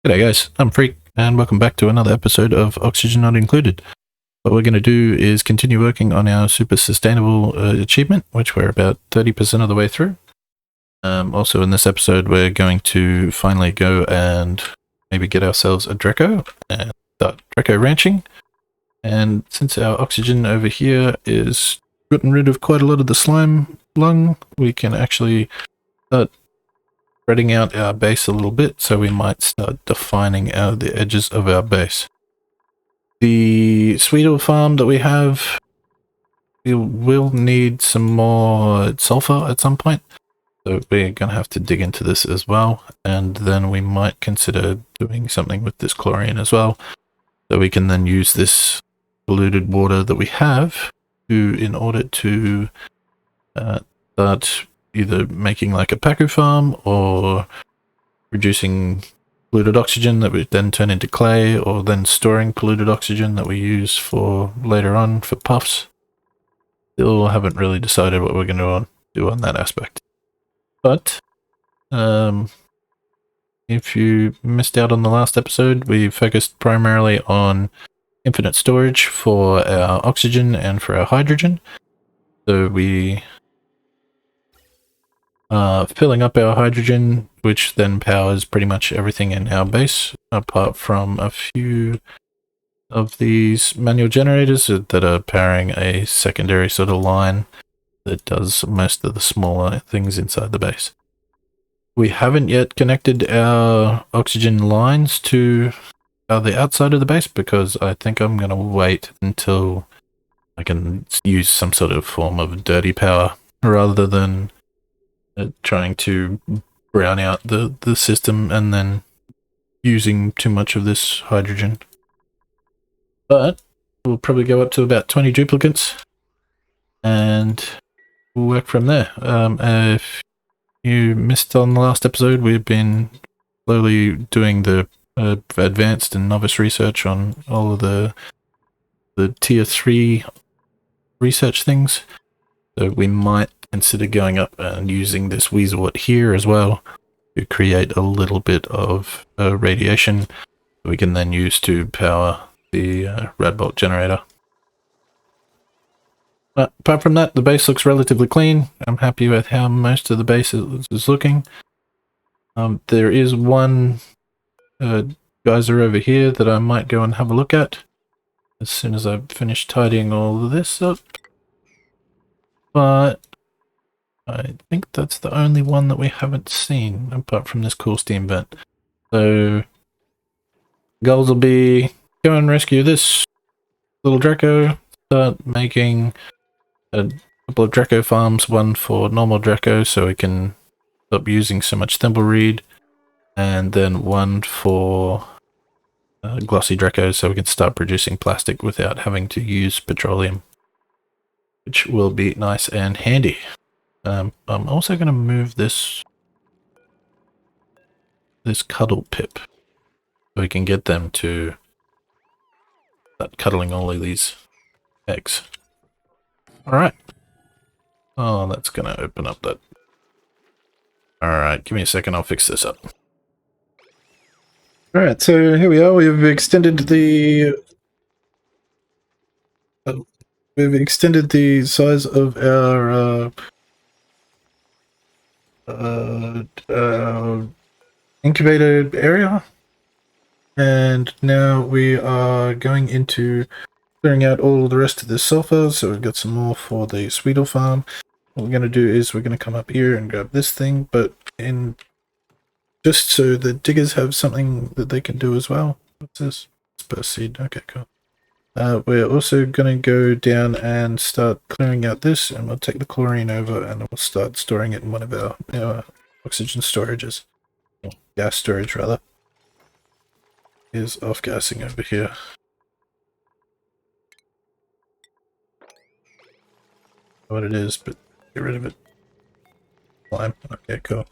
G'day guys, I'm Phreak, and welcome back to another episode of Oxygen Not Included. What we're going to do is continue working on our super sustainable achievement, which we're about 30% of the way through. Also in this episode, we're going to finally go and maybe get ourselves a Dreco and start Dreco ranching. And since our oxygen over here is gotten rid of quite a lot of the slime lung, we can actually start spreading out our base a little bit, so we might start defining the edges of our base. The Sweetle farm that we have, we will need some more sulfur at some point, so we're going to have to dig into this as well, and then we might consider doing something with this chlorine as well, so we can then use this polluted water that we have in order to start either making like a Pacu farm or producing polluted oxygen that we then turn into clay, or then storing polluted oxygen that we use for later on for puffs. Still haven't really decided what we're going to do on that aspect. But if you missed out on the last episode, we focused primarily on infinite storage for our oxygen and for our hydrogen. So we filling up our hydrogen, which then powers pretty much everything in our base, apart from a few of these manual generators that are powering a secondary sort of line that does most of the smaller things inside the base. We haven't yet connected our oxygen lines to the outside of the base because I think I'm going to wait until I can use some sort of form of dirty power rather than trying to brown out the system and then using too much of this hydrogen. But we'll probably go up to about 20 duplicates and we'll work from there. If you missed on the last episode, we've been slowly doing the advanced and novice research on all of the tier 3 research things. So we might consider going up and using this weaselwort here as well to create a little bit of radiation we can then use to power the radbolt generator. But apart from that, the base looks relatively clean. I'm happy with how most of the base is looking. There is one geyser over here that I might go and have a look at as soon as I've finished tidying all of this up. But I think that's the only one that we haven't seen, apart from this cool steam vent. So, goals will be go and rescue this little Dreco, start making a couple of Dreco farms, one for normal Dreco so we can stop using so much thimbleweed, and then one for glossy Dreco so we can start producing plastic without having to use petroleum, which will be nice and handy. I'm also going to move this cuddle pip so we can get them to start cuddling all of these eggs. Alright. Oh, that's going to open up that. Alright, give me a second, I'll fix this up. Alright, so here we are. We've extended the size of our incubator area, and now we are going into clearing out all the rest of the sulfur, so we've got some more for the Sweetle farm. What we're going to do is we're going to come up here and grab this thing, but just so the diggers have something that they can do as well. What's this? Disperse seed. Okay, cool. We're also going to go down and start clearing out this, and we'll take the chlorine over and we'll start storing it in one of our oxygen storages. Gas storage, rather. Is off-gassing over here. What it is, but get rid of it. Slime. Okay, cool.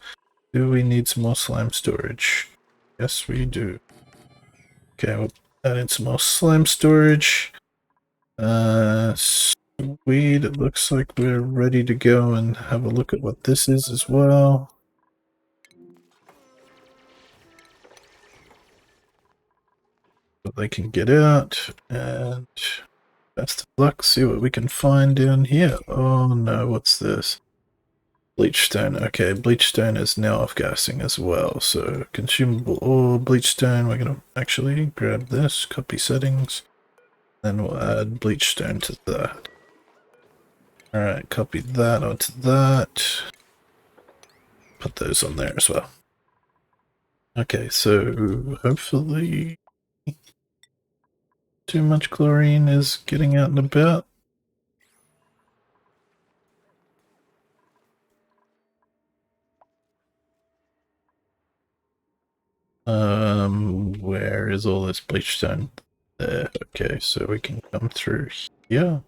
Do we need some more slime storage? Yes, we do. Okay, we'll add in some more slime storage. Sweet, it looks like we're ready to go and have a look at what this is as well. so they can get out, and best of luck, see what we can find down here. Oh no, what's this? Bleachstone. Okay, bleachstone is now off-gassing as well, so consumable ore, bleachstone. We're going to actually grab this, copy settings, then we'll add bleachstone to that. Alright, copy that onto that. Put those on there as well. Okay, so hopefully too much chlorine is getting out and about. Where is all this bleachstone? There. Okay, so we can come through here.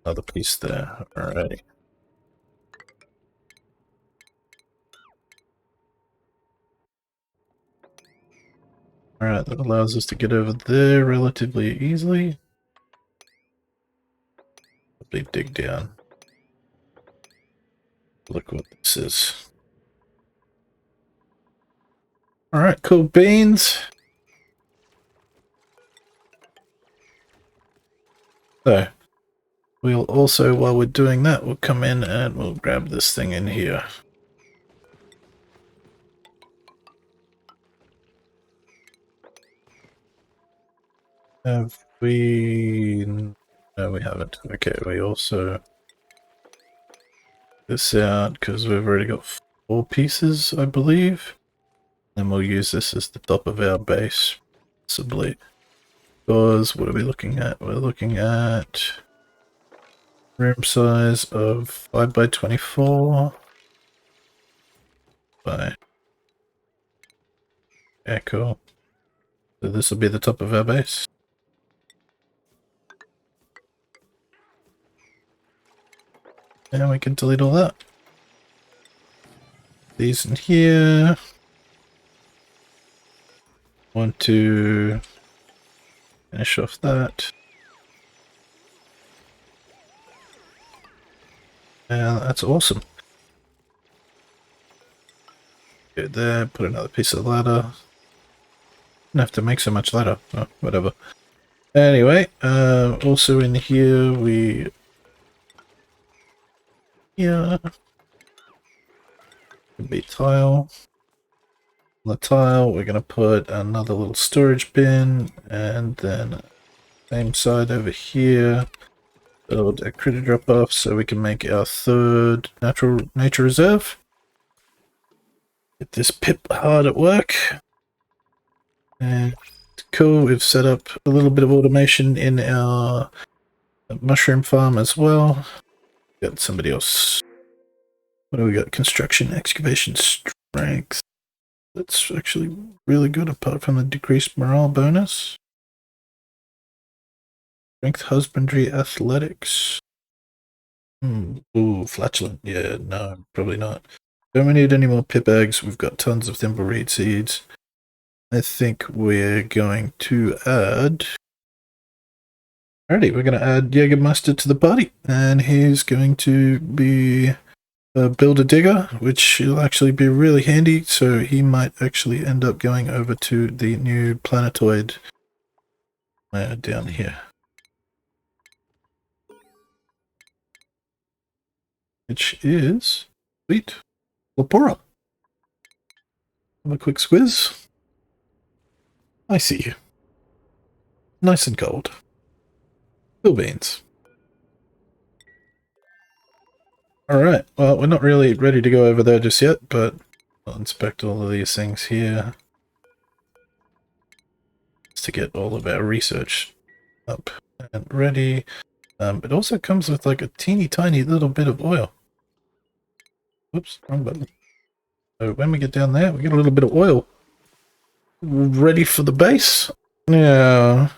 Another piece there. Alrighty. Alright, that allows us to get over there relatively easily. Probably dig down. Look what this is. Alright, cool beans. So, we'll also, while we're doing that, we'll come in and we'll grab this thing in here. Have we... No, we haven't. Okay, we also... this out, because we've already got 4 pieces, I believe. And we'll use this as the top of our base, possibly. Because, what are we looking at? We're looking at... room size of 5 by 24 by... yeah, cool. So this will be the top of our base. And we can delete all that. These in here. Want to finish off that. And that's awesome. Go there, put another piece of ladder. Don't have to make so much ladder. Oh, whatever. Anyway, also in here we... yeah. Could be tile. On the tile, we're going to put another little storage bin, and then same side over here. Build a critter drop off so we can make our 3rd nature reserve. Get this pip hard at work. And cool, we've set up a little bit of automation in our mushroom farm as well. Got somebody else. What do we got? Construction, excavation, strength. That's actually really good apart from the decreased morale bonus. Strength, husbandry, athletics. Ooh, flatulent. Yeah, no, probably not. Don't we need any more pip eggs? We've got tons of thimbleweed seeds. I think we're going to add... alrighty, we're going to add Jägermeister to the party. And he's going to be a builder digger, which will actually be really handy. So he might actually end up going over to the new planetoid down here. Which is... sweet. Lapora. Have a quick squiz. I see you. Nice and cold. Cool beans. Alright, well, we're not really ready to go over there just yet, but I'll inspect all of these things here. Just to get all of our research up and ready. It also comes with like a teeny tiny little bit of oil. Whoops, wrong button. So when we get down there, we get a little bit of oil. Ready for the base? Yeah.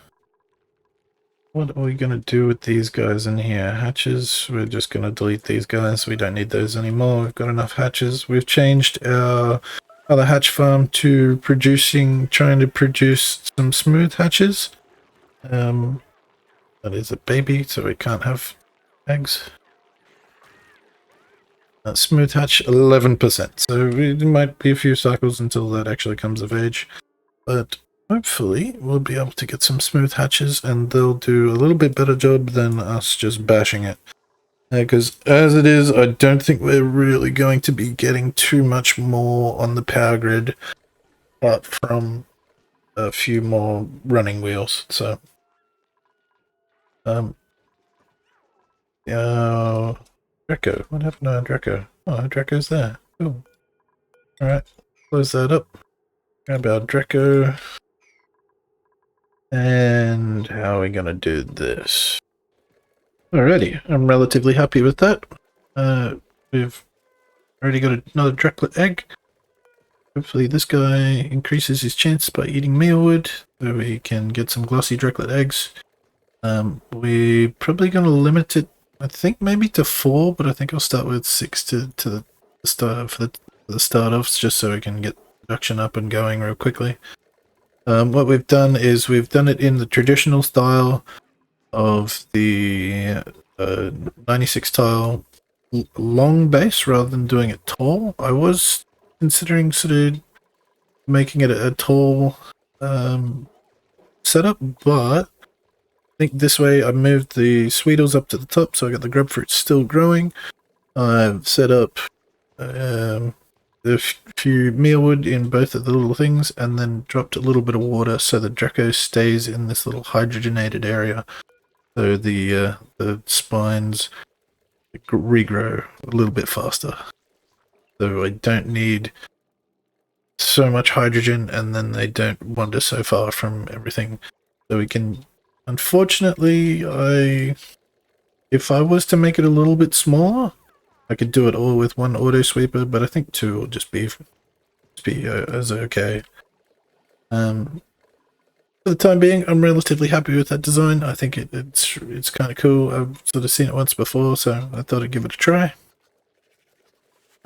What are we going to do with these guys in here? Hatches, we're just going to delete these guys. We don't need those anymore. We've got enough hatches. We've changed our other hatch farm to trying to produce some smooth hatches. That is a baby, so we can't have eggs. Smooth hatch, 11%. So it might be a few cycles until that actually comes of age. But hopefully we'll be able to get some smooth hatches and they'll do a little bit better job than us just bashing it. Because as it is, I don't think we're really going to be getting too much more on the power grid apart from a few more running wheels. So, Draco. What happened to Draco? Oh, Draco's there. Cool. Alright, close that up. Grab our Draco. And how are we gonna do this? Alrighty, I'm relatively happy with that. We've already got another Draclet egg. Hopefully this guy increases his chance by eating mealwood, so we can get some glossy Draclet eggs. We're probably going to limit it, I think maybe to 4, but I think I'll start with 6 to the start for the start-offs, just so we can get production up and going real quickly. What we've done is we've done it in the traditional style of the 96 tile long base rather than doing it tall. I was considering sort of making it a tall setup, but I think this way I moved the Sweetles up to the top, so I got the grub fruit still growing. I've set up a few mealwood in both of the little things, and then dropped a little bit of water so the Draco stays in this little hydrogenated area, so the spines regrow a little bit faster. So I don't need so much hydrogen, and then they don't wander so far from everything. So we can, unfortunately, if I was to make it a little bit smaller, I could do it all with one auto sweeper, but I think 2 will just be as okay. For the time being, I'm relatively happy with that design. I think it's kind of cool. I've sort of seen it once before, so I thought I'd give it a try.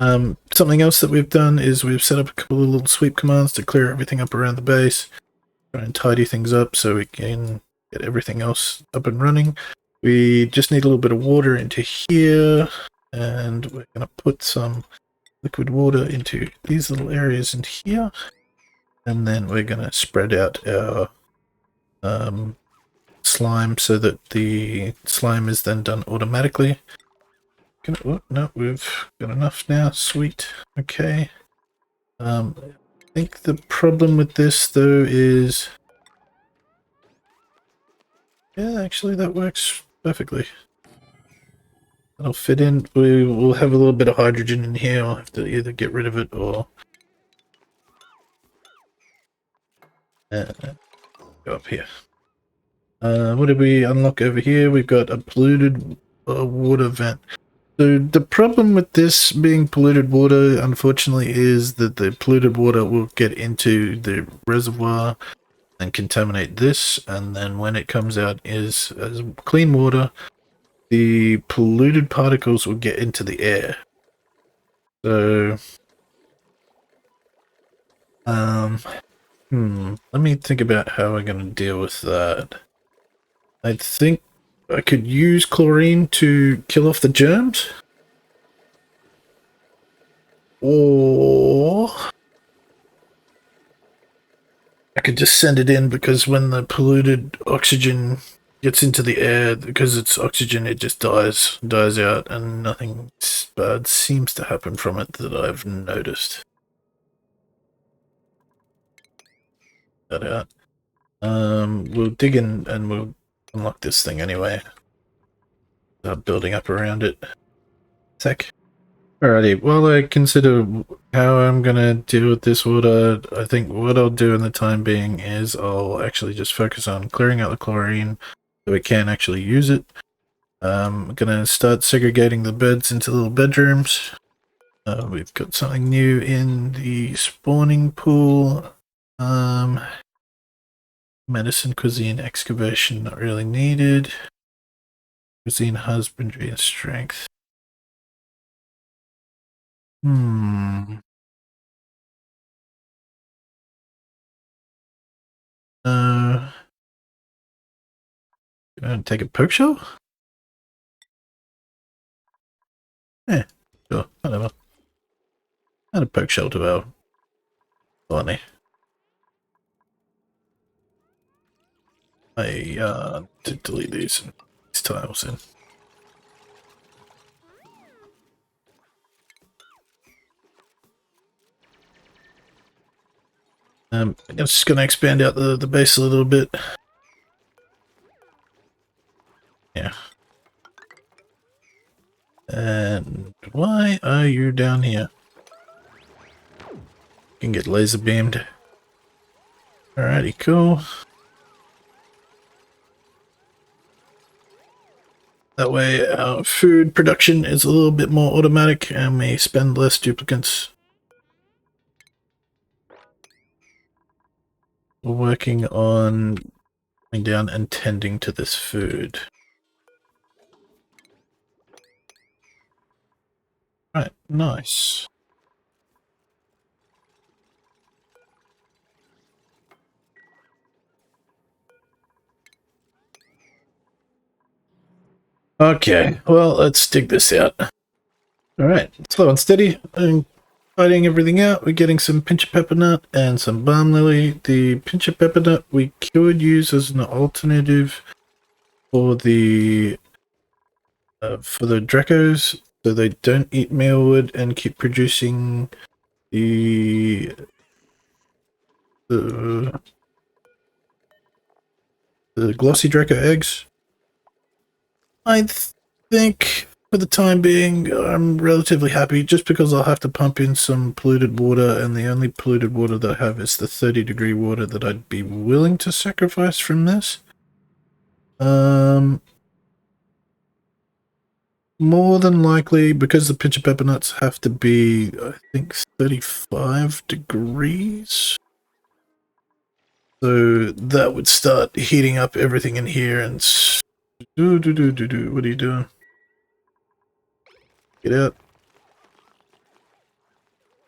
Something else that we've done is we've set up a couple of little sweep commands to clear everything up around the base, try and tidy things up so we can get everything else up and running. We just need a little bit of water into here, and we're going to put some liquid water into these little areas in here, and then we're going to spread out our slime so that the slime is then done automatically. Oh, no, we've got enough now. Sweet. Okay. I think the problem with this, though, is... Yeah, actually, that works perfectly. That'll fit in. We will have a little bit of hydrogen in here. I'll have to either get rid of it or... go up here. What did we unlock over here? We've got a polluted water vent. So the problem with this being polluted water, unfortunately, is that the polluted water will get into the reservoir and contaminate this, and then when it comes out as clean water, the polluted particles will get into the air. So, let me think about how we're going to deal with that. I think I could use chlorine to kill off the germs. Or I could just send it in, because when the polluted oxygen gets into the air, because it's oxygen, it just dies out, and nothing bad seems to happen from it that I've noticed. That out. We'll dig in and we'll unlock this thing anyway. Start building up around it. Sec. Alrighty, while I consider how I'm gonna deal with this water, I think what I'll do in the time being is I'll actually just focus on clearing out the chlorine so we can actually use it. I'm gonna start segregating the beds into little bedrooms. We've got something new in the spawning pool. Medicine, cuisine, excavation, not really needed. Cuisine, husbandry, and strength. Gonna take a poke shell? Yeah, sure, whatever. Add a poke shell to our body. I to delete these tiles in. I'm just going to expand out the base a little bit. Yeah. And why are you down here? You can get laser beamed. Alrighty, cool. That way our food production is a little bit more automatic and we spend less duplicates. We're working on going down and tending to this food. Right, nice. Okay, well, let's dig this out. Alright, slow and steady. And hiding everything out, we're getting some pinch of pepper nut and some balm lily. The pinch of pepper nut we could use as an alternative for the Dracos, so they don't eat mealwood and keep producing the glossy Draco eggs. I think for the time being I'm relatively happy, just because I'll have to pump in some polluted water, and the only polluted water that I have is the 30-degree water that I'd be willing to sacrifice from this. More than likely, because the pinch of pepper nuts have to be, I think, 35 degrees. So that would start heating up everything in here and what are you doing? Get out.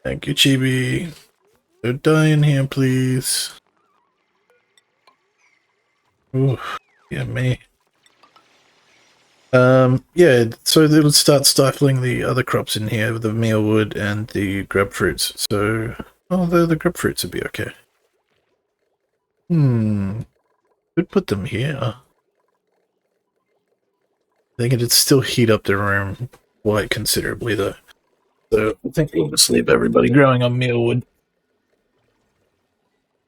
Thank you, Chibi. Don't die in here, please. Ooh, yeah, me. Yeah, so it'll start stifling the other crops in here, the mealwood and the grub fruits. So, although the grub fruits would be okay. Could put them here. I think it'd still heat up the room quite considerably, though. So I think we'll just leave everybody growing on mealwood.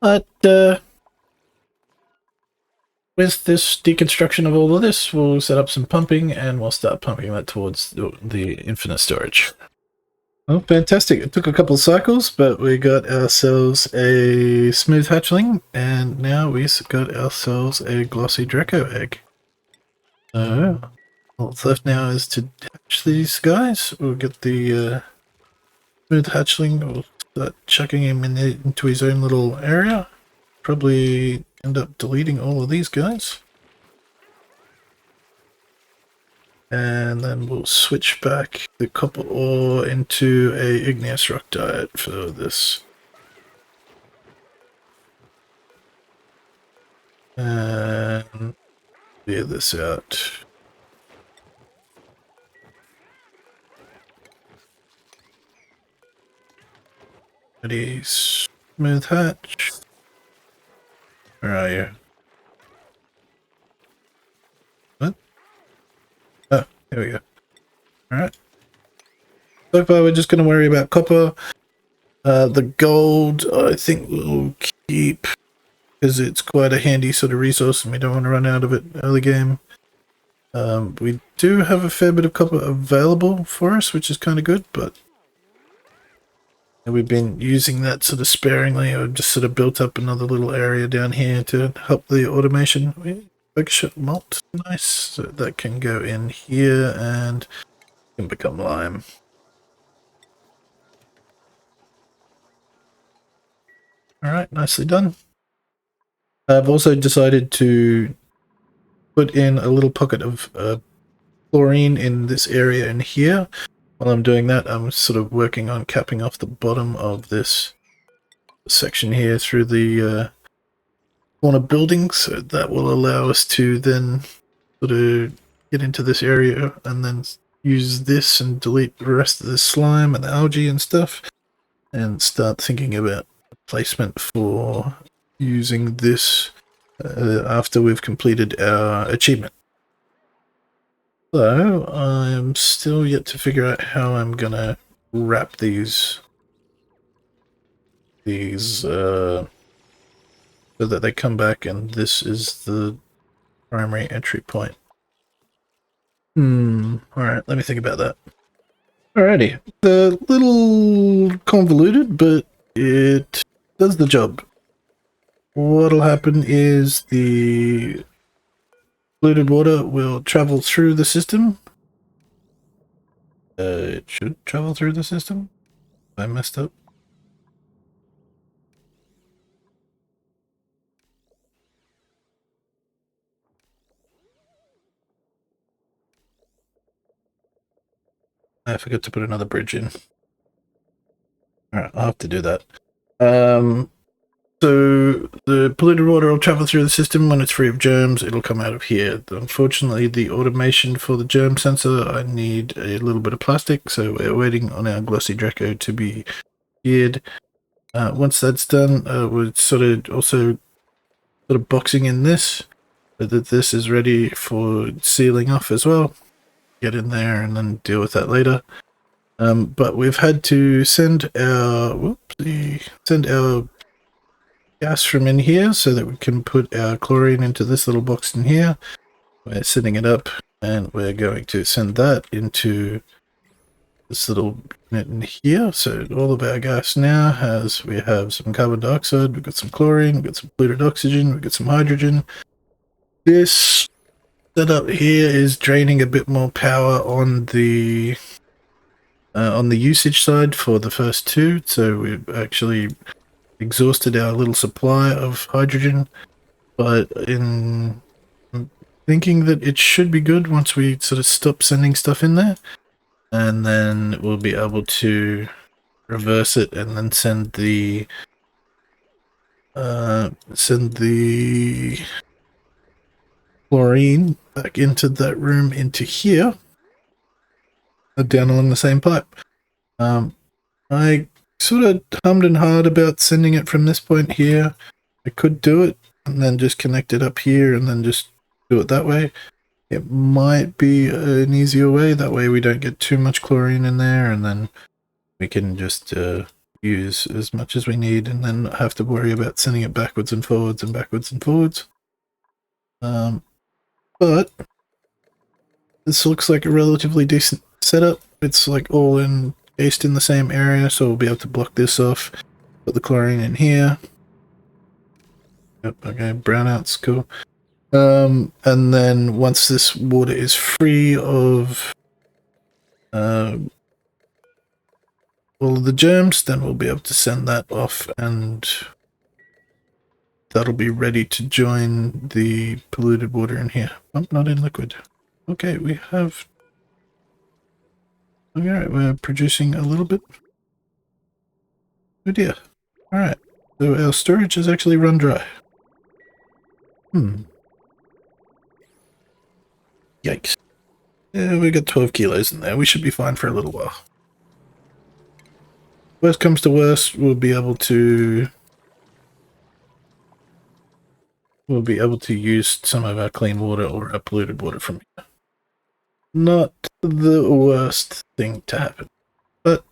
But with this deconstruction of all of this, we'll set up some pumping, and we'll start pumping that towards the infinite storage. Oh, fantastic. It took a couple of cycles, but we got ourselves a smooth hatchling, and now we've got ourselves a glossy Draco egg. So, all that's left now is to hatch these guys. We'll get the smooth hatchling, we'll start chucking him into his own little area. Probably end up deleting all of these guys. And then we'll switch back the copper ore into a igneous rock diet for this. And clear this out. Ready, smooth hatch. Where are you? What? Oh, here we go. Alright. So far we're just going to worry about copper. The gold I think we'll keep, because it's quite a handy sort of resource and we don't want to run out of it early game. We do have a fair bit of copper available for us, which is kind of good, but we've been using that sort of sparingly. I've just sort of built up another little area down here to help the automation. Buckshot malt, nice. So that can go in here and can become lime. Alright, nicely done. I've also decided to put in a little pocket of chlorine in this area in here. While I'm doing that, I'm sort of working on capping off the bottom of this section here through the corner building, so that will allow us to then sort of get into this area and then use this and delete the rest of the slime and the algae and stuff, and start thinking about placement for using this after we've completed our achievement. So I'm still yet to figure out how I'm gonna wrap these so that they come back and this is the primary entry point. Alright, let me think about that. Alrighty. The little convoluted, but it does the job. What'll happen is the polluted water will travel through the system. It should travel through the system. I messed up. I forgot to put another bridge in. Alright, I'll have to do that. So the polluted water will travel through the system. When it's free of germs, it'll come out of here. Unfortunately, the automation for the germ sensor, I need a little bit of plastic, so we're waiting on our glossy Draco to be geared. Once that's done, we're sort of boxing in this, so that this is ready for sealing off as well. Get in there and then deal with that later. But we've had to send our gas from in here so that we can put our chlorine into this little box in here. We're setting it up and we're going to send that into this little unit in here. So all of our gas now we have some carbon dioxide, we've got some chlorine, we've got some polluted oxygen, we've got some hydrogen. This setup here is draining a bit more power on the usage side for the first two, so we've actually exhausted our little supply of hydrogen, but in thinking that it should be good once we sort of stop sending stuff in there, and then we'll be able to reverse it and then send the chlorine back into that room into here, down along the same pipe. I sort of hummed and hawed about sending it from this point here. I could do it and then just connect it up here and then just do it that way. It might be an easier way. That way we don't get too much chlorine in there, and then we can just use as much as we need and then not have to worry about sending it backwards and forwards and backwards and forwards. But this looks like a relatively decent setup. It's like all encased in the same area, so we'll be able to block this off. Put the chlorine in here. Yep, okay, brownouts, cool. And then once this water is free of all of the germs, then we'll be able to send that off and that'll be ready to join the polluted water in here. Oh, not in liquid. Okay, we have... Alright, we're producing a little bit. Oh dear. Alright, so our storage has actually run dry. Yikes. Yeah, we got 12 kilos in there. We should be fine for a little while. Worst comes to worst, we'll be able to use some of our clean water or our polluted water from here. Not the worst thing to happen, but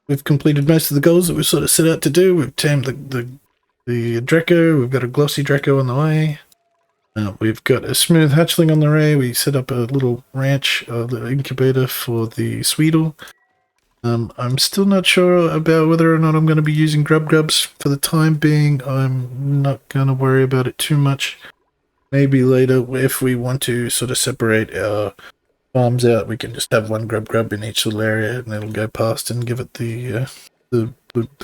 we've completed most of the goals that we sort of set out to do. We've tamed the Draco. We've got a glossy Draco on the way. We've got a smooth hatchling on the way. We set up a little ranch, a little incubator for the Sweedle. I'm still not sure about whether or not I'm going to be using grubs for the time being. I'm not going to worry about it too much. Maybe later, if we want to sort of separate our farms out, we can just have one grub in each little area, and it'll go past and give it the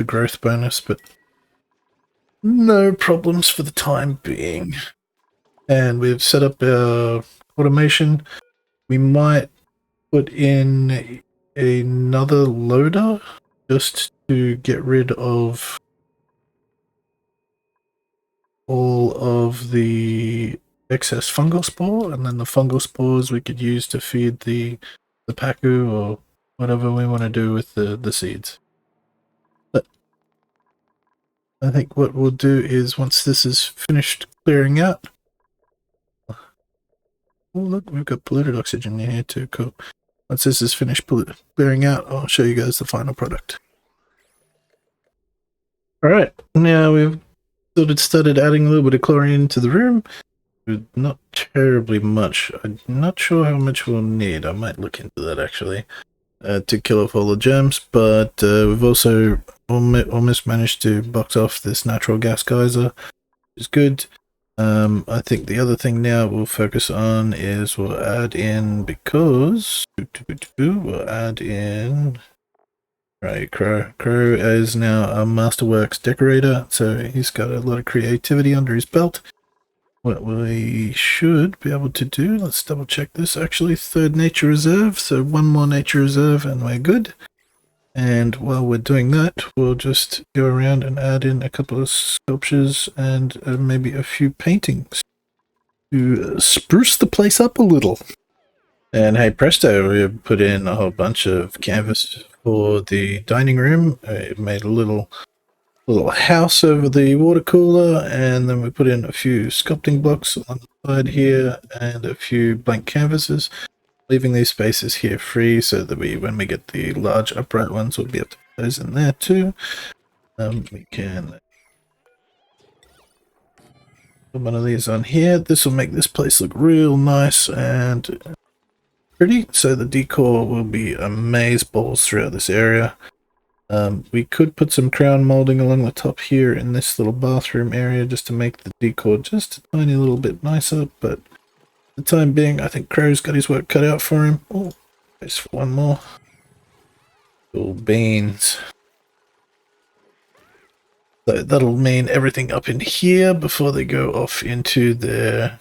growth bonus. But no problems for the time being. And we've set up our automation. We might put in another loader just to get rid of all of the excess fungal spore, and then the fungal spores we could use to feed the pacu or whatever we want to do with the seeds. But I think what we'll do is once this is finished clearing out. Oh, look, we've got polluted oxygen in here too. Cool. Once this is finished clearing out, I'll show you guys the final product. Alright, now we've sort of started adding a little bit of chlorine into the room. Not terribly much. I'm not sure how much we'll need. I might look into that actually to kill off all the germs, but we've also almost managed to box off this natural gas geyser, which is good. I think the other thing now we'll focus on is we'll add in, because we'll add in, right, Crow is now a Masterworks decorator, so he's got a lot of creativity under his belt. What we should be able to do, let's double check this, actually, third nature reserve, so one more nature reserve and we're good. And while we're doing that, we'll just go around and add in a couple of sculptures and maybe a few paintings to spruce the place up a little. And hey presto, we put in a whole bunch of canvas for the dining room. It made a little house over the water cooler, and then we put in a few sculpting blocks on the side here and a few blank canvases, leaving these spaces here free so that when we get the large upright ones, we'll be able to put those in there too. We can put one of these on here. This will make this place look real nice and pretty, so the decor will be amaze balls throughout this area. We could put some crown molding along the top here in this little bathroom area just to make the decor just a tiny little bit nicer, but for the time being, I think Crow's got his work cut out for him. Oh, there's one more. Cool beans. So that'll mean everything up in here before they go off into their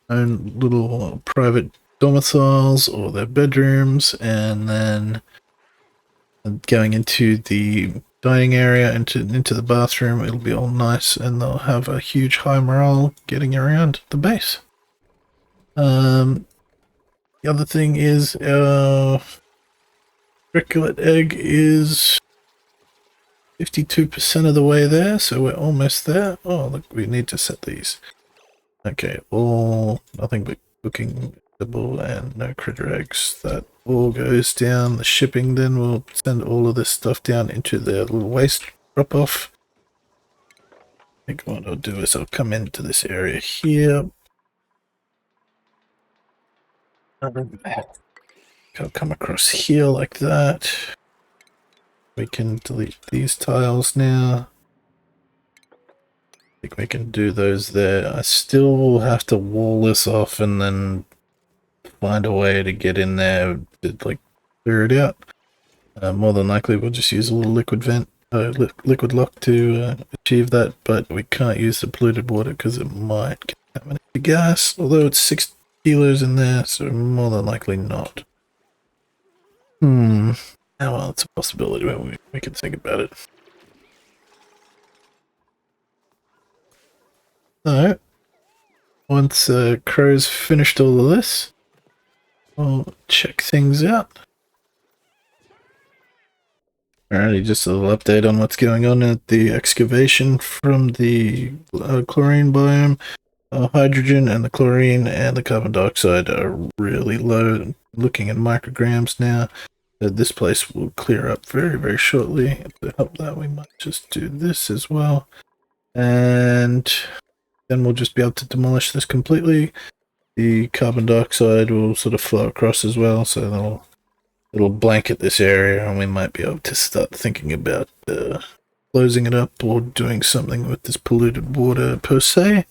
own little private domiciles or their bedrooms, and then going into the dining area, into the bathroom, it'll be all nice, and they'll have a huge high morale getting around the base. The other thing is our Bricolet egg is 52% of the way there, so we're almost there. Oh, look, we need to set these. Okay, nothing but cooking vegetable and no critter eggs. That all goes down the shipping. Then we'll send all of this stuff down into the little waste drop off. I think what I'll do is I'll come into this area here. I'll come across here like that. We can delete these tiles now. I think we can do those there. I still will have to wall this off and then find a way to get in there to like clear it out. More than likely we'll just use a little liquid liquid lock to achieve that, but we can't use the polluted water because it might contaminate the gas, although it's 6 kilos in there, so more than likely not. Oh well, it's a possibility, but we can think about it. So, once Crow's finished all of this, I'll check things out. Alrighty, just a little update on what's going on at the excavation from the chlorine biome. Hydrogen and the chlorine and the carbon dioxide are really low, looking at micrograms now. This place will clear up very, very shortly. To help that, we might just do this as well. And then we'll just be able to demolish this completely. The carbon dioxide will sort of flow across as well, so it'll blanket this area, and we might be able to start thinking about closing it up or doing something with this polluted water per se.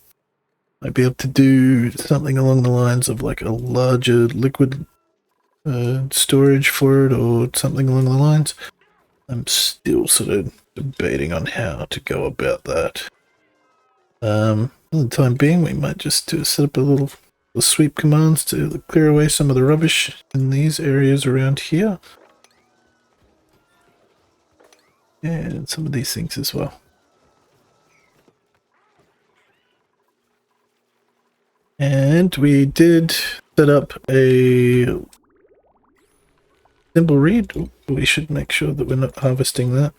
Might be able to do something along the lines of like a larger liquid storage for it, or something along the lines. I'm still sort of debating on how to go about that. For the time being, we might just set up a little sweep commands to clear away some of the rubbish in these areas around here. And some of these things as well. And we did set up a simple read. We should make sure that we're not harvesting that.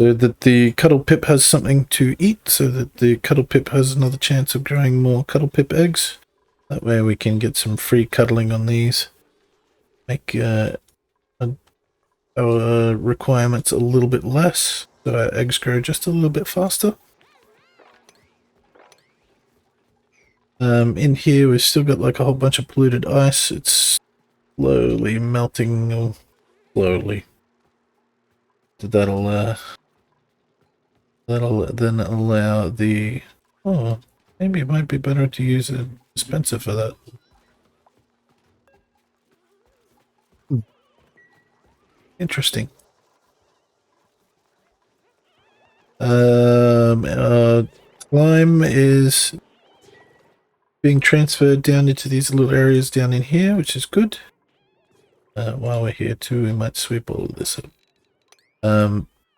so that the cuddle pip has something to eat, so that the cuddle pip has another chance of growing more cuddle pip eggs. That way we can get some free cuddling on these. Make our requirements a little bit less, so our eggs grow just a little bit faster. In here we've still got like a whole bunch of polluted ice. It's slowly melting, or slowly. That'll then allow the... Oh, maybe it might be better to use a dispenser for that. Interesting. Slime is being transferred down into these little areas down in here, which is good. While we're here too, we might sweep all of this up.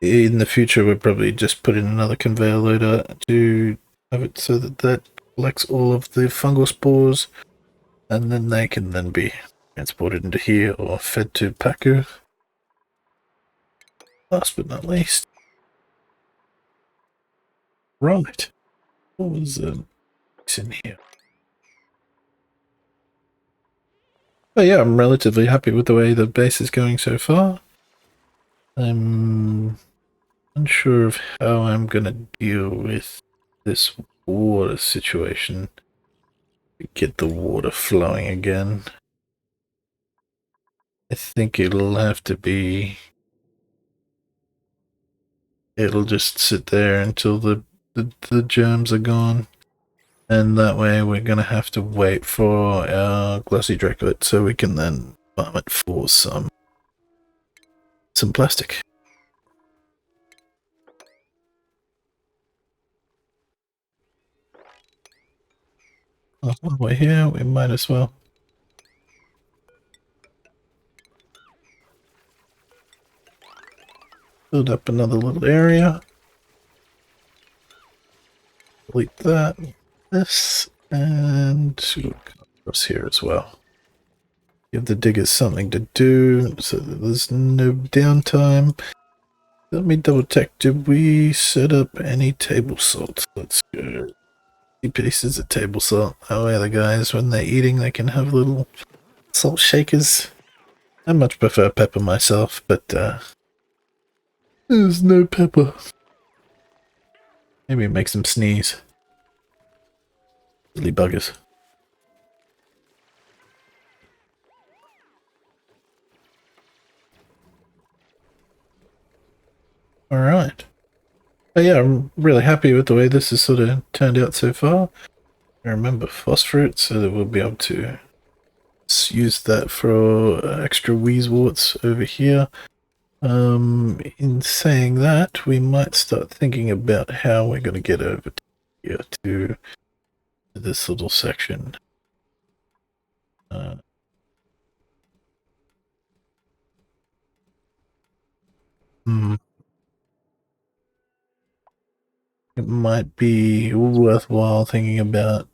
In the future, we'll probably just put in another conveyor loader to have it so that that collects all of the fungal spores, and then they can then be transported into here or fed to Paku. Last but not least. Right. What was in here? But yeah, I'm relatively happy with the way the base is going so far. I'm unsure of how I'm gonna deal with this water situation. Get the water flowing again. I think it'll have to be... It'll just sit there until the germs are gone. And that way we're gonna have to wait for our glossy dracolet so we can then farm it for some plastic. While we're here, we might as well. Build up another little area. Delete that, this, and across here as well. Give the diggers something to do so that there's no downtime. Let me double check. Did we set up any table salt? Let's go. Pieces of table salt. Oh yeah, the guys, when they're eating, they can have little salt shakers. I much prefer pepper myself, but there's no pepper. Maybe it makes them sneeze. Silly buggers. Alright. But yeah, I'm really happy with the way this has sort of turned out so far. I remember phosphorate, so that we'll be able to use that for extra wheezeworts over here. In saying that, we might start thinking about how we're going to get over here to this little section. It might be worthwhile thinking about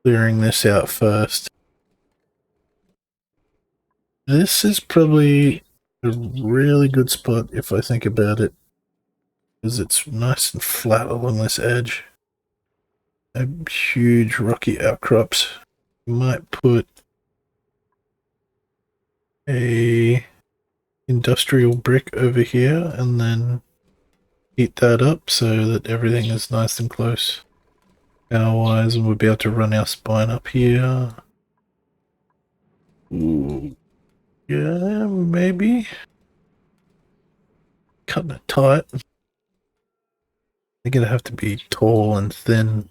clearing this out first. This is probably a really good spot if I think about it, because it's nice and flat along this edge. Huge rocky outcrops. You might put a industrial brick over here and then heat that up so that everything is nice and close power-wise, and we'll be able to run our spine up here. Ooh. Yeah, maybe. Cutting it tight. They're gonna have to be tall and thin.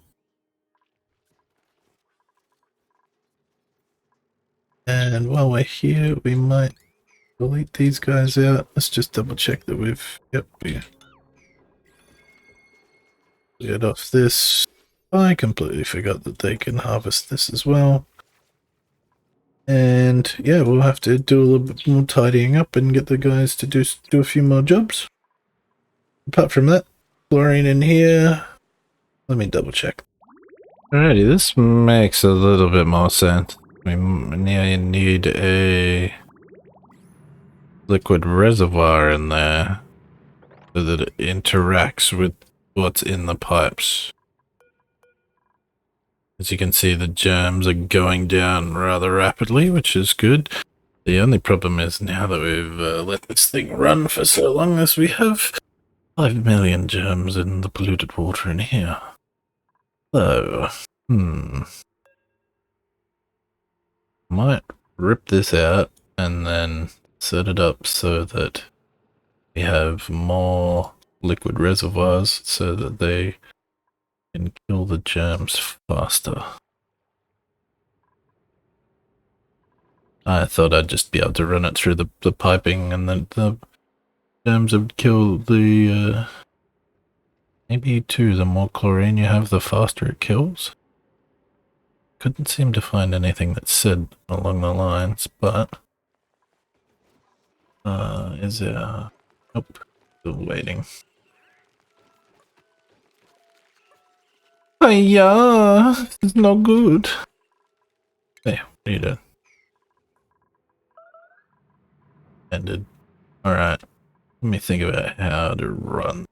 And while we're here, we might delete these guys out. Let's just double check that we've... Yep, we get off this. I completely forgot that they can harvest this as well. And yeah, we'll have to do a little bit more tidying up and get the guys to do a few more jobs. Apart from that, chlorine in here. Let me double check. Alrighty, this makes a little bit more sense. We need a liquid reservoir in there so that it interacts with what's in the pipes. As you can see, the germs are going down rather rapidly, which is good. The only problem is now that we've let this thing run for so long as we have 5 million germs in the polluted water in here. So, might rip this out and then set it up so that we have more liquid reservoirs so that they can kill the germs faster. I thought I'd just be able to run it through the piping and then the germs would kill the, maybe too, the more chlorine you have, the faster it kills. Couldn't seem to find anything that said along the lines, but, is there, nope, still waiting. Hiya, this is not good. Hey, what are you doing? Ended. Alright, let me think about how to run.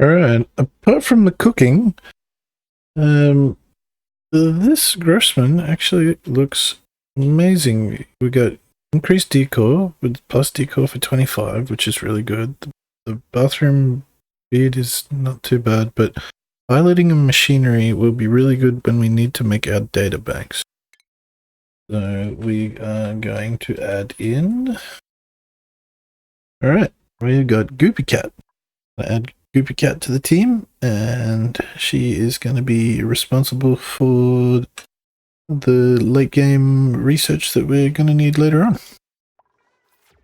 Alright, apart from the cooking, this Grossman actually looks amazing. We got increased decor with plus decor for 25, which is really good. The bathroom bead is not too bad, but highlighting of machinery will be really good when we need to make our data banks. So we are going to add in. Alright, we've got Goopy Cat. Add Goopy Cat to the team, and she is going to be responsible for the late game research that we're going to need later on.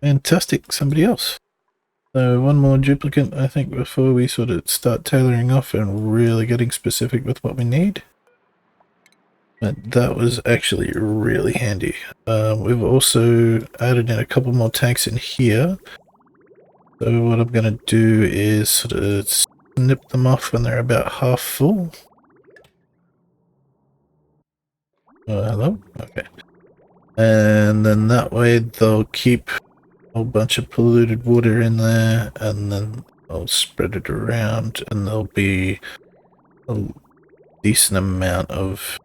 Fantastic, somebody else. So one more duplicate, I think, before we sort of start tailoring off and really getting specific with what we need. But that was actually really handy. We've also added in a couple more tanks in here. So what I'm going to do is sort of snip them off when they're about half full. Hello? Okay. And then that way they'll keep a whole bunch of polluted water in there, and then I'll spread it around, and there'll be a decent amount of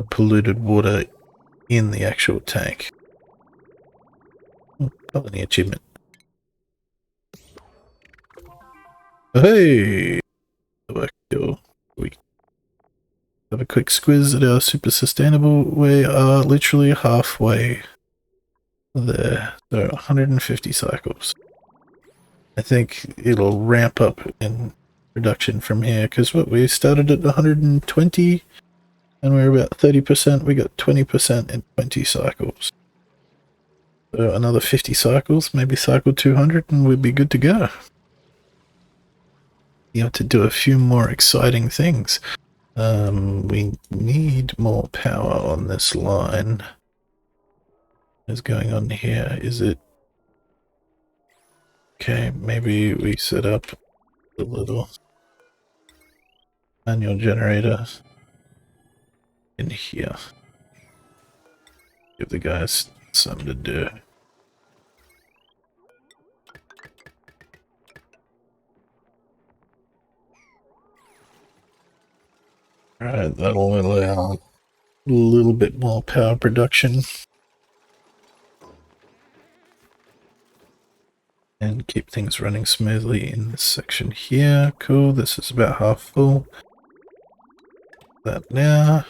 polluted water in the actual tank. Colony achievement. Hey! We have a quick squiz at our super sustainable. We are literally halfway there. So 150 cycles. I think it'll ramp up in production from here, because what, we started at 120 and we're about 30%. We got 20% in 20 cycles. So another 50 cycles, maybe cycle 200, and we'll be good to go. You have to do a few more exciting things. We need more power on this line. What's going on here? Is it... Okay, maybe we set up a little manual generator in here. Give the guys something to do. Alright, that'll allow a little bit more power production. And keep things running smoothly in this section here. Cool, this is about half full. That now.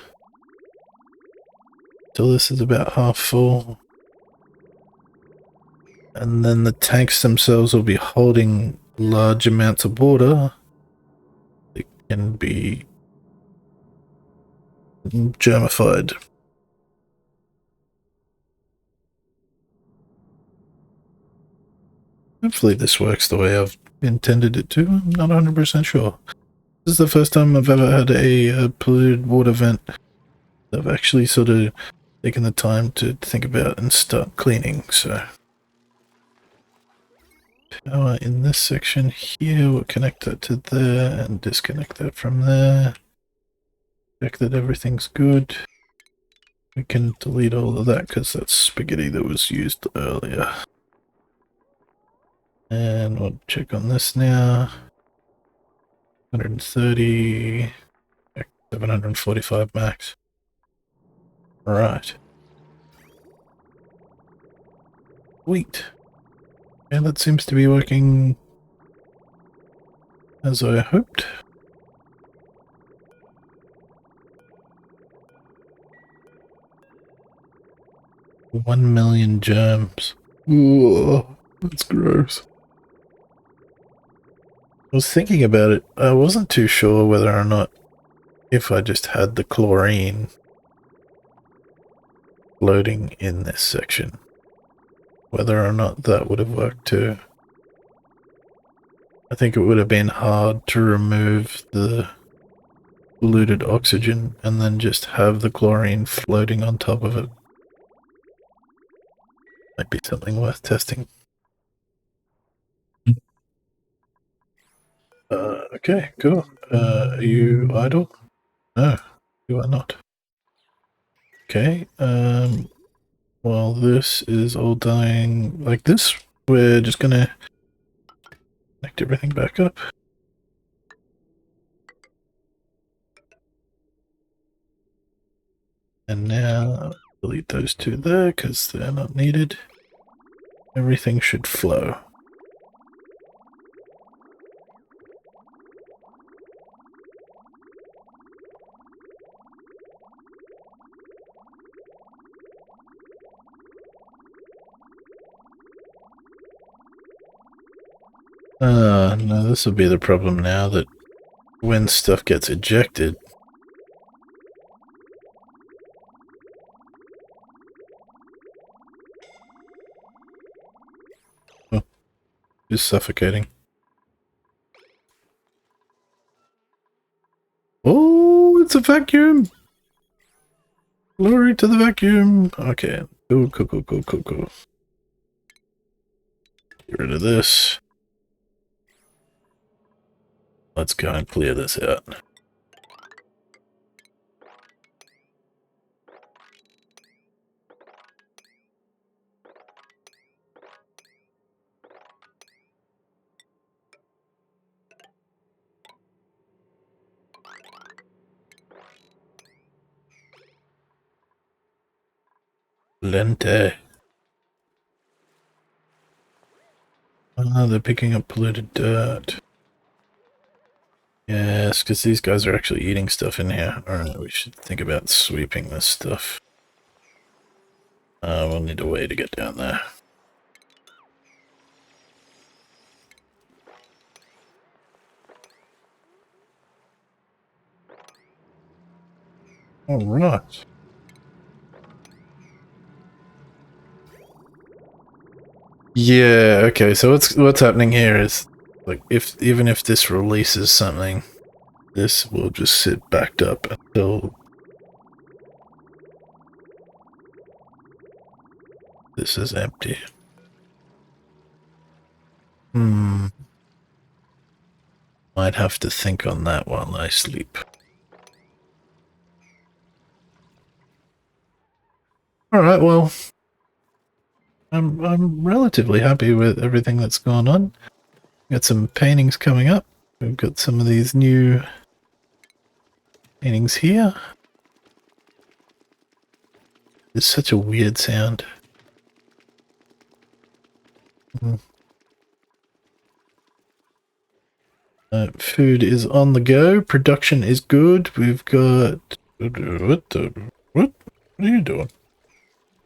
So this is about half full. And then the tanks themselves will be holding large amounts of water. It can be germified. Hopefully this works the way I've intended it to. I'm not 100% sure. This is the first time I've ever had a polluted water vent that I've actually sort of taken the time to think about and start cleaning, so... Power in this section here, we'll connect that to there and disconnect that from there. Check that everything's good. We can delete all of that because that's spaghetti that was used earlier. And we'll check on this now. 130, 745 max. Right. Sweet. And that seems to be working as I hoped. One million germs. Ooh, that's gross. I was thinking about it. I wasn't too sure whether or not if I just had the chlorine floating in this section, whether or not that would have worked too. I think it would have been hard to remove the polluted oxygen and then just have the chlorine floating on top of it. Might be something worth testing. Okay, cool. Are you idle? No, you are not. Okay, while this is all dying like this, we're just gonna connect everything back up. And now delete those two there because they're not needed. Everything should flow. No, this will be the problem now that when stuff gets ejected. Oh, it's suffocating. Oh, it's a vacuum! Glory to the vacuum! Okay, cool. Get rid of this. Let's go and clear this out. Lente. Oh, they're picking up polluted dirt. Yes, because these guys are actually eating stuff in here. Alright, we should think about sweeping this stuff. We'll need a way to get down there. Alright. Yeah, okay, so what's happening here is, like, even if this releases something, this will just sit backed up until this is empty. Might have to think on that while I sleep. Alright, well, I'm relatively happy with everything that's gone on. Got some paintings coming up. We've got some of these new paintings here. It's such a weird sound. Food is on the go. Production is good. We've got... What are you doing?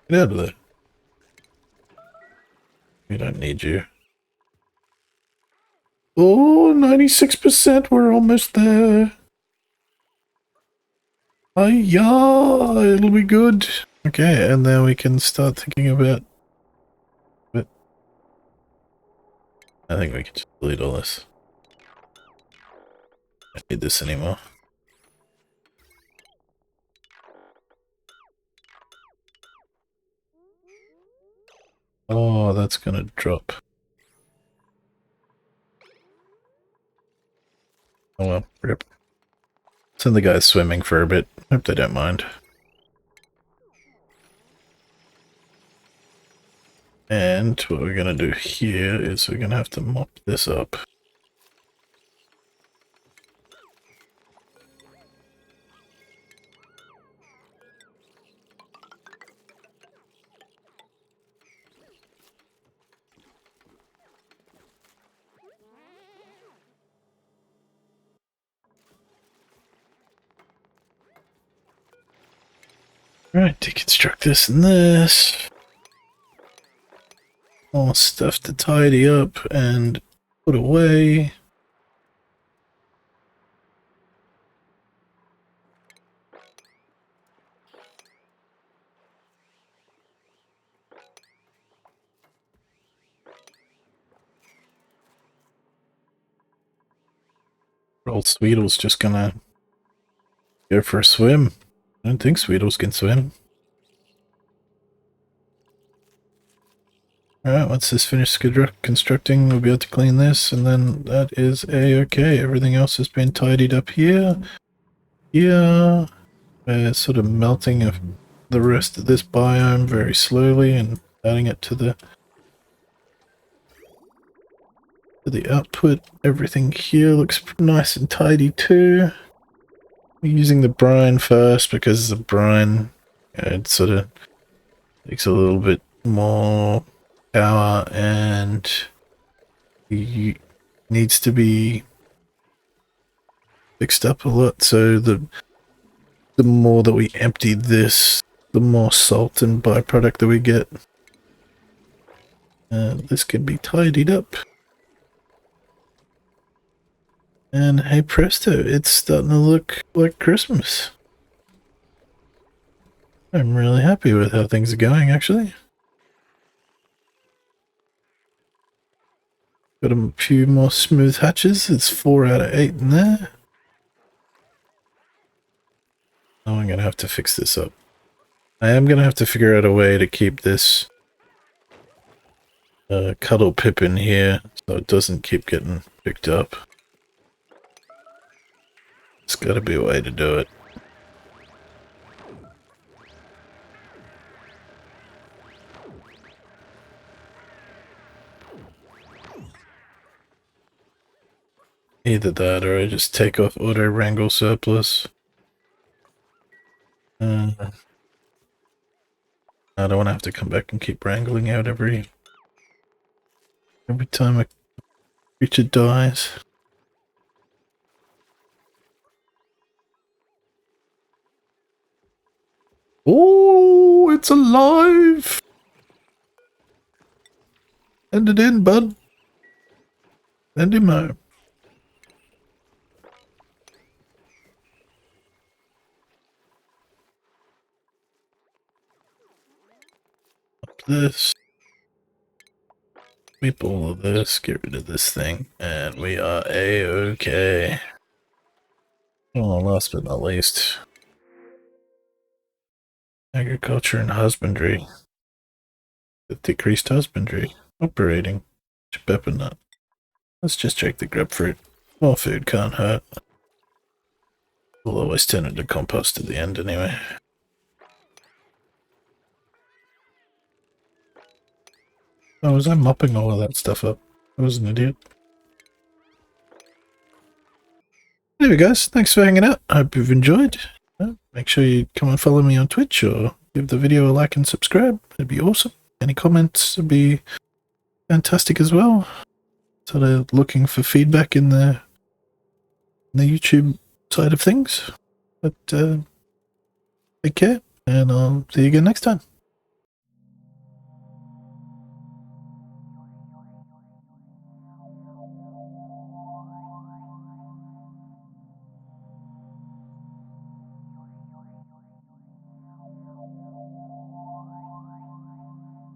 Get out of there. We don't need you. Oh, 96%. We're almost there. Yeah, it'll be good. Okay, and then we can start thinking about... But I think we can just delete all this. I don't need this anymore. Oh, that's gonna drop. Oh well, rip. Send the guys swimming for a bit. Hope they don't mind. And what we're going to do here is we're going to have to mop this up. Alright, deconstruct this and this. More stuff to tidy up and put away. Old Sweetle's just gonna go for a swim. I don't think Sweetles can swim. Alright, once this finished constructing, we'll be able to clean this, and then that is a-okay. Everything else has been tidied up here. Here, sort of melting of the rest of this biome very slowly and adding it to the output. Everything here looks nice and tidy too. We're using the brine first because the brine, it sort of takes a little bit more power and needs to be fixed up a lot. So the more that we empty this, the more salt and byproduct that we get. This can be tidied up. And hey presto, it's starting to look like Christmas. I'm really happy with how things are going, actually. Got a few more smooth hatches. It's 4 out of 8 in there. Oh, I'm going to have to fix this up. I am going to have to figure out a way to keep this cuddle pip in here so it doesn't keep getting picked up. There's got to be a way to do it. Either that or I just take off auto wrangle surplus. I don't want to have to come back and keep wrangling out every time a creature dies. Oh, it's alive! Send it in, bud. Send him out. This. Sweep all of this, get rid of this thing, and we are a-okay. Oh, last but not least, agriculture and husbandry. The decreased husbandry. Operating. Pepper nut. Let's just check the grapefruit. More food can't hurt. We'll always turn it to compost at the end anyway. Oh, was I mopping all of that stuff up? I was an idiot. Anyway guys, thanks for hanging out. I hope you've enjoyed. Make sure you come and follow me on Twitch or give the video a like and subscribe. It'd be awesome. Any comments would be fantastic as well. Sort of looking for feedback in the YouTube side of things. But take care, and I'll see you again next time.